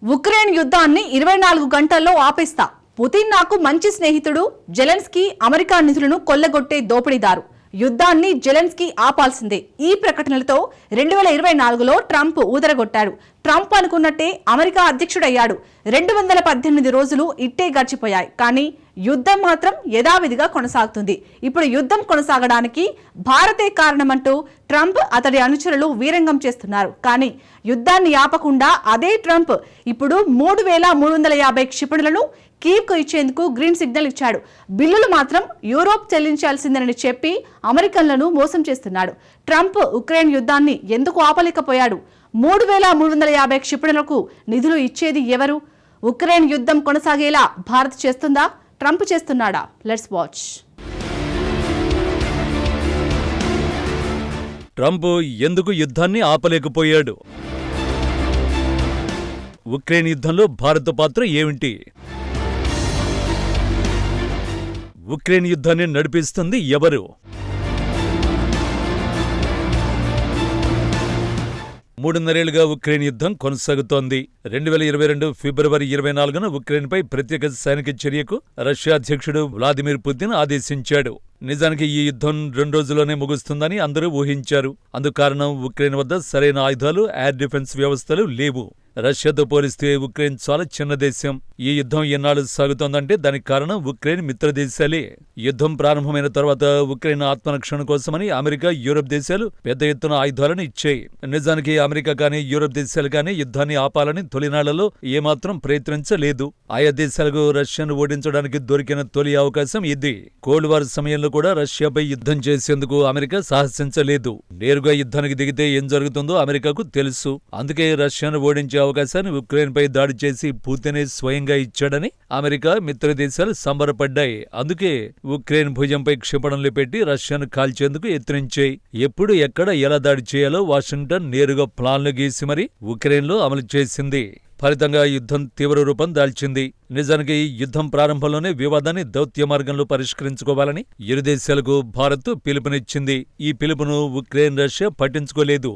Ukraine యుద్ధాన్ని 24 గంటల్లో ఆపేస్తా. Putin నాకు మంచి స్నేహితుడు. జెలెన్స్కీ అమెరికా నిధులను కొల్లగొట్టే దోపిడీదారు. యుద్ధాన్ని జెలెన్స్కీ ఆపాల్సిందే. ఈ ప్రకటనలతో 2024లో ట్రంప్ ఊదరగొట్టాడు. ట్రంప్ అనుకున్నట్టే అమెరికా అధ్యక్షుడయ్యాడు. 218 రోజులు ఇట్టే గడిచిపోయాయి. కానీ యుద్ధం మాత్రం యథావిధిగా కొనసాగుతుంది. ఇప్పుడు యుద్ధం కొనసాగడానికి భారతే కారణమంటూ ట్రంప్ అతడి అనుచరులు వీరంగం చేస్తున్నారు. కానీ యుద్ధాన్ని ఆపకుండా అదే ట్రంప్ ఇప్పుడు 3350 క్షిపణులను కీవ్కు ఇచ్చేందుకు గ్రీన్ సిగ్నల్ ఇచ్చాడు. బిల్లులు మాత్రం యూరోప్ చెల్లించాల్సిందేనని చెప్పి అమెరికన్లను మోసం చేస్తున్నాడు. ట్రంప్ ఉక్రెయిన్ యుద్ధాన్ని ఎందుకు ఆపలేకపోయాడు? 3350 క్షిపణులకు నిధులు ఇచ్చేది ఎవరు? ఉక్రెయిన్ యుద్ధం కొనసాగేలా భారత్ చేస్తుందా? ట్రంప్ చేస్తున్నాడా? Let's watch. ట్రంప్ ఎందుకు యుద్ధాన్ని ఆపలేకపోయాడు? ఉక్రెయిన్ యుద్ధంలో భారత్ పాత్ర ఏమిటి? ఉక్రెయిన్ యుద్ధాన్ని నడిపిస్తుంది ఎవరు? మూడున్నరేళ్లుగా ఉక్రెయిన్ యుద్ధం కొనసాగుతోంది. 2022 ఫిబ్రవరి 24న ఉక్రెయిన్పై ప్రత్యేక సైనిక చర్యకు రష్యా అధ్యక్షుడు వ్లాదిమిర్ పుతిన్ ఆదేశించాడు. నిజానికి ఈ యుద్ధం 2 రోజుల్లోనే ముగుస్తుందని అందరూ ఊహించారు. అందుకు కారణం ఉక్రెయిన్ వద్ద సరైన ఆయుధాలు, ఎయిర్ డిఫెన్స్ వ్యవస్థలు లేవు. రష్యాతో పోలిస్తే ఉక్రెయిన్ చాలా చిన్న దేశం. ఈ యుద్ధం ఎన్నాళ్ళు సాగుతోందంటే దానికి కారణం ఉక్రెయిన్ మిత్రదేశాలే. యుద్ధం ప్రారంభమైన తర్వాత ఉక్రెయిన్ ఆత్మరక్షణ కోసమని అమెరికా, యూరప్ దేశాలు పెద్ద ఎత్తున ఆయుధాలను ఇచ్చాయి. నిజానికి అమెరికా కానీ యూరప్ దేశాలు కానీ యుద్ధాన్ని ఆపాలని తొలినాళ్లలో ఏమాత్రం ప్రయత్నించలేదు. ఆయా దేశాలకు రష్యాను ఓడించడానికి దొరికిన తొలి అవకాశం ఇది. కోల్డ్ వార్ సమయంలో కూడా రష్యాపై యుద్ధం చేసేందుకు అమెరికా సాహసించలేదు. నేరుగా యుద్ధానికి దిగితే ఏం జరుగుతుందో అమెరికాకు తెలుసు. అందుకే రష్యాను ఓడించే అవకాశాన్ని ఉక్రెయిన్పై దాడి చేసి పుతినే స్వయంగా ఇచ్చాడని అమెరికా, మిత్రదేశాలు సంబరపడ్డాయి. అందుకే ఉక్రెయిన్ భుజంపై క్షిపణులు పెట్టి రష్యాను కాల్చేందుకు యత్నించాయి. ఎప్పుడు, ఎక్కడ, ఎలా దాడి చేయాలో వాషింగ్టన్ నేరుగా ప్లాన్లు గీసి మరీ ఉక్రెయిన్లో అమలు చేసింది. ఫలితంగా యుద్ధం తీవ్ర రూపం దాల్చింది. నిజానికి యుద్ధం ప్రారంభంలోనే వివాదాన్ని దౌత్య మార్గంలో పరిష్కరించుకోవాలని ఇరు దేశాలకు భారత్ పిలుపునిచ్చింది. ఈ పిలుపును ఉక్రెయిన్, రష్యా పట్టించుకోలేదు.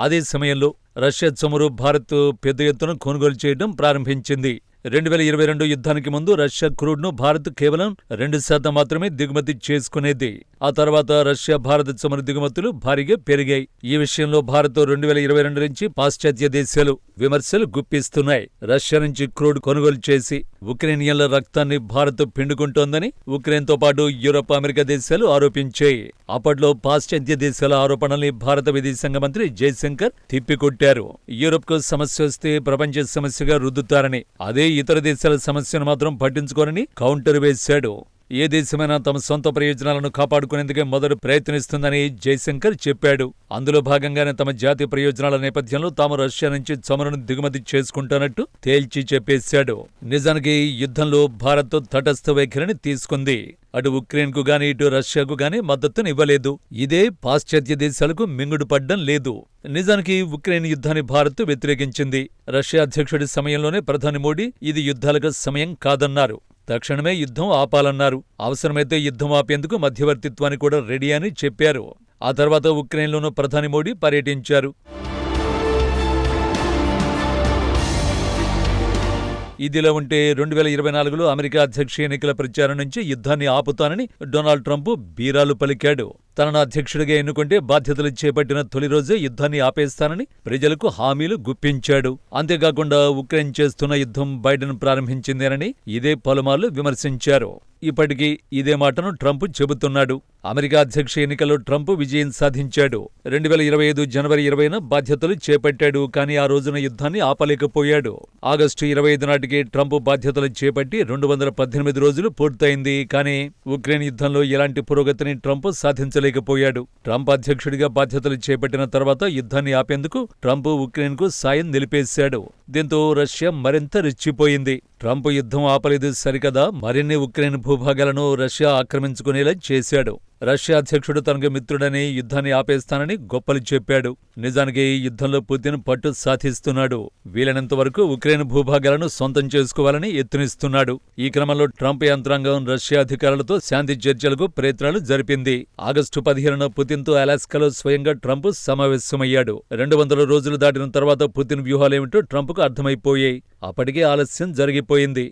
అదే సమయంలో రష్యా చమురు భారత్ పెద్ద ఎత్తున కొనుగోలు చేయడం ప్రారంభించింది. 2022 యుద్ధానికి ముందు రష్యా క్రూడ్ను భారత్ కేవలం 2% మాత్రమే దిగుమతి చేసుకునేది. ఆ తర్వాత రష్యా, భారత చమురు దిగుమతులు భారీగా పెరిగాయి. ఈ విషయంలో భారత్ 2022 నుంచి పాశ్చాత్య దేశాలు విమర్శలు గుప్పిస్తున్నాయి. రష్యా నుంచి క్రూడ్ కొనుగోలు చేసి ఉక్రెయినియన్ల రక్తాన్ని భారత్ పిండుకుంటోందని ఉక్రెయిన్తో పాటు యూరప్, అమెరికా దేశాలు ఆరోపించాయి. అప్పట్లో పాశ్చాత్య దేశాల ఆరోపణల్ని భారత విదేశాంగ మంత్రి జయశంకర్ తిప్పికొట్టారు. యూరప్కు సమస్య వస్తే ప్రపంచ సమస్యగా రుద్దుతారని, అదే ఇతర దేశాల సమస్యను మాత్రం పట్టించుకోరని కౌంటర్ వేశాడు. ఏ దేశమైనా తమ సొంత ప్రయోజనాలను కాపాడుకునేందుకే మొదట ప్రయత్నిస్తుందని జయశంకర్ చెప్పాడు. అందులో భాగంగానే తమ జాతీయ ప్రయోజనాల నేపథ్యంలో తాము రష్యా నుంచి చమురును దిగుమతి చేసుకుంటున్నట్టు తేల్చి చెప్పేశాడు. నిజానికి యుద్ధంలో భారత్ తటస్థ వైఖరిని తీసుకుంది. అటు ఉక్రెయిన్కు గాని, ఇటు రష్యాకు గాని మద్దతునివ్వలేదు. ఇదే పాశ్చాత్య దేశాలకు మింగుడు పడ్డం లేదు. నిజానికి ఉక్రెయిన్ యుద్ధాన్ని భారత్ వ్యతిరేకించింది. రష్యా అధ్యక్షుడి సమయంలోనే ప్రధాని మోడీ ఇది యుద్ధాలకు సమయం కాదన్నారు. తక్షణమే యుద్ధం ఆపాలన్నారు. అవసరమైతే యుద్ధం ఆపేందుకు మధ్యవర్తిత్వాన్ని కూడా రెడీ అని చెప్పారు. ఆ తర్వాత ఉక్రెయిన్లోనూ ప్రధాని మోడీ పర్యటించారు. ఇదిలా ఉంటే 2024లో అమెరికా అధ్యక్ష ఎన్నికల ప్రచారం నుంచి యుద్ధాన్ని ఆపుతానని డొనాల్డ్ ట్రంప్ బీరాలు పలికాడు. తనను అధ్యక్షుడిగా ఎన్నుకుంటే బాధ్యతలు చేపట్టిన తొలి రోజే యుద్ధాన్ని ఆపేస్తానని ప్రజలకు హామీలు గుప్పించాడు. అంతేకాకుండా ఉక్రెయిన్ చేస్తున్న యుద్ధం బైడెన్ ప్రారంభించిందేనని ఇదే పలుమార్లు విమర్శించారు. ఇప్పటికీ ఇదే మాటను ట్రంప్ చెబుతున్నాడు. అమెరికా అధ్యక్ష ఎన్నికల్లో ట్రంప్ విజయం సాధించాడు. 2025 జనవరి 20న బాధ్యతలు చేపట్టాడు. కానీ ఆ రోజున యుద్ధాన్ని ఆపలేకపోయాడు. ఆగస్టు 25 నాటికి ట్రంప్ బాధ్యతలు చేపట్టి 218 రోజులు పూర్తయింది. కానీ ఉక్రెయిన్ యుద్ధంలో ఎలాంటి పురోగతిని ట్రంప్ సాధించలేకపోయాడు. ట్రంప్ అధ్యక్షుడిగా బాధ్యతలు చేపట్టిన తర్వాత యుద్ధాన్ని ఆపేందుకు ట్రంప్ ఉక్రెయిన్కు సాయం నిలిపేశాడు. దీంతో రష్యా మరింత రెచ్చిపోయింది. ట్రంప్ యుద్ధం ఆపలేదు సరికదా, మరిన్ని ఉక్రెయిన్ భూభాగాలను రష్యా ఆక్రమించుకునేలా చేశాడు. రష్యా అధ్యక్షుడు తనకు మిత్రుడని యుద్ధాన్ని ఆపేస్తానని గొప్పలు చెప్పాడు. నిజానికి ఈ యుద్ధంలో పుతిన్ పట్టు సాధిస్తున్నాడు. వీలైనంత వరకు ఉక్రెయిన్ భూభాగాలను సొంతం చేసుకోవాలని యత్నిస్తున్నాడు. ఈ క్రమంలో ట్రంప్ యంత్రాంగం రష్యా అధికారులతో శాంతి చర్చలకు ప్రయత్నాలు జరిపింది. ఆగస్టు 15న పుతిన్తో అలాస్కాలో స్వయంగా ట్రంప్ సమావేశమయ్యాడు. 200 రోజులు దాటిన తర్వాత పుతిన్ వ్యూహాలేమిటో ట్రంప్కు అర్థమైపోయాయి. అప్పటికే ఆలస్యం జరిగిపోయింది.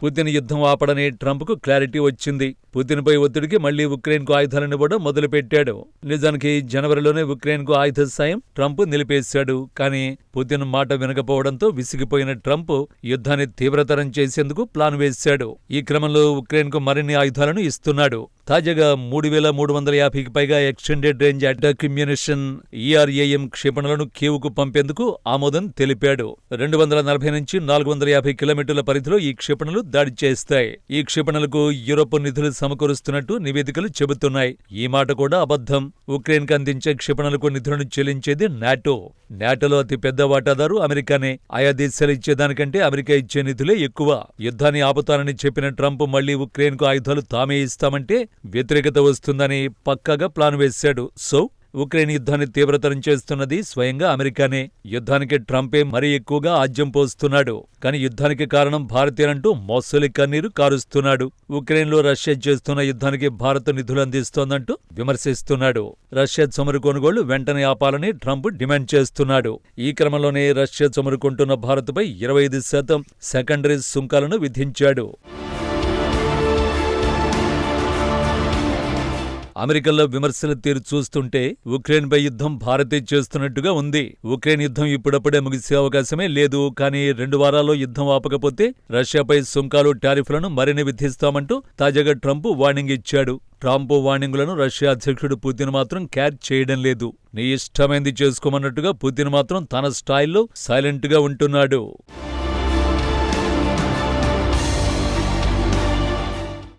పుతిన్ యుద్ధం ఆపడని ట్రంప్కు క్లారిటీ వచ్చింది. పుతిన్పై ఒత్తిడికి మళ్లీ ఉక్రెయిన్కు ఆయుధాలనివ్వడం మొదలుపెట్టాడు. నిజానికి జనవరిలోనే ఉక్రెయిన్కు ఆయుధ సాయం ట్రంప్ నిలిపేశాడు. కానీ పుతిన్ మాట వినకపోవడంతో విసిగిపోయిన ట్రంప్ యుద్ధాన్ని తీవ్రతరం చేసేందుకు ప్లాన్ వేశాడు. ఈ క్రమంలో ఉక్రెయిన్కు మరిన్ని ఆయుధాలను ఇస్తున్నాడు. తాజాగా 3,350కి పైగా ఎక్స్టెండెడ్ రేంజ్ అటాక్ మ్యునిషన్ ERAM క్షిపణులను కీవ్కు పంపేందుకు ఆమోదం తెలిపాడు. 240 నుంచి 450 కిలోమీటర్ల పరిధిలో ఈ క్షిపణులు దాడి చేస్తాయి. ఈ క్షిపణులకు యూరోప్ నిధులు సమకూరుస్తున్నట్టు నివేదికలు చెబుతున్నాయి. ఈ మాట కూడా అబద్ధం. ఉక్రెయిన్కు అందించే క్షిపణులకు నిధులను చెల్లించేది నాటో. నాటోలో అతి పెద్ద వాటాదారు అమెరికానే. ఆయా దేశాలు ఇచ్చేదానికంటే అమెరికా ఇచ్చే నిధులే ఎక్కువ. యుద్ధాన్ని ఆపుతానని చెప్పిన ట్రంప్ మళ్లీ ఉక్రెయిన్కు ఆయుధాలు తామే ఇస్తామంటే వ్యతిరేకత వస్తుందని పక్కాగా ప్లాన్ వేశాడు. సో ఉక్రెయిన్ యుద్ధాన్ని తీవ్రతరం చేస్తున్నది స్వయంగా అమెరికానే. యుద్ధానికి ట్రంపే మరీ ఎక్కువగా ఆజ్యం పోస్తున్నాడు. కానీ యుద్ధానికి కారణం భారతీయులంటూ మోసలి కన్నీరు కారుస్తున్నాడు. ఉక్రెయిన్లో రష్యా చేస్తున్న యుద్ధానికి భారత్ నిధులు అందిస్తోందంటూ విమర్శిస్తున్నాడు. రష్యా చమురు కొనుగోళ్లు వెంటనే ఆపాలని ట్రంప్ డిమాండ్ చేస్తున్నాడు. ఈ క్రమంలోనే రష్యా చమురు కొంటున్న భారత్పై 25% సెకండరీ సుంకాలను విధించాడు. అమెరికాలో విమర్శల తీరు చూస్తుంటే ఉక్రెయిన్పై యుద్ధం భారతే చేస్తున్నట్టుగా ఉంది. ఉక్రెయిన్ యుద్ధం ఇప్పుడప్పుడే ముగిసే అవకాశమే లేదు. కానీ 2 వారాల్లో యుద్ధం ఆపకపోతే రష్యాపై సుంకాలు, టారిఫ్లను మరిన్ని విధిస్తామంటూ తాజాగా ట్రంప్ వార్నింగ్ ఇచ్చాడు. ట్రంప్ వార్నింగులను రష్యా అధ్యక్షుడు పుతిన్ మాత్రం క్యాచ్ చేయడం లేదు. నీ ఇష్టమైంది చేసుకోమన్నట్టుగా పుతిన్ మాత్రం తన స్టైల్లో సైలెంట్గా ఉంటున్నాడు.